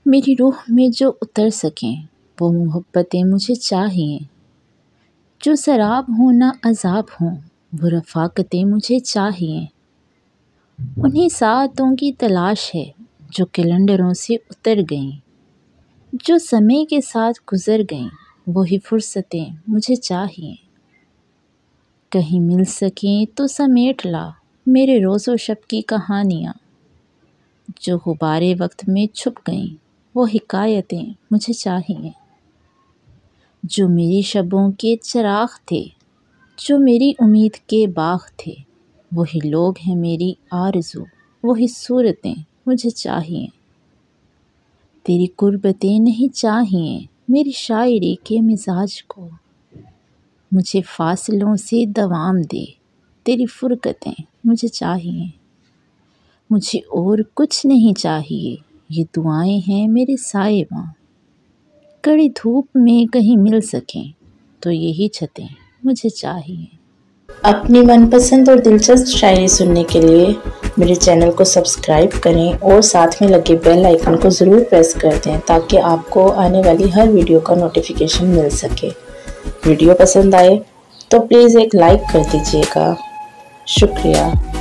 मेरी रूह में जो उतर सकें वो मोहब्बतें मुझे चाहिए। जो शराब हो ना अज़ाब हों वो रफ़ाक़तें मुझे चाहिए। उन्हीं सातों की तलाश है जो कैलेंडरों से उतर गईं, जो समय के साथ गुज़र गईं वही फ़ुर्सतें मुझे चाहिए। कहीं मिल सकें तो समेट ला मेरे रोज़ो शब की कहानियाँ, जो गुबारे वक्त में छुप गईं वो हिकायतें मुझे चाहिए। जो मेरी शबों के चिराग थे, जो मेरी उम्मीद के बाग थे, वही लोग हैं मेरी आरज़ू, वही सूरतें मुझे चाहिए। तेरी कुर्बतें नहीं चाहिए मेरी शायरी के मिजाज को, मुझे फासलों से दवाम दे तेरी फ़ुरक़तें मुझे चाहिए। मुझे और कुछ नहीं चाहिए, ये दुआएं हैं मेरे साहिबा। कड़ी धूप में कहीं मिल सकें तो यही छतें मुझे चाहिए। अपनी मनपसंद और दिलचस्प शायरी सुनने के लिए मेरे चैनल को सब्सक्राइब करें और साथ में लगे बेल आइकन को ज़रूर प्रेस कर दें ताकि आपको आने वाली हर वीडियो का नोटिफिकेशन मिल सके। वीडियो पसंद आए तो प्लीज़ एक लाइक कर दीजिएगा। शुक्रिया।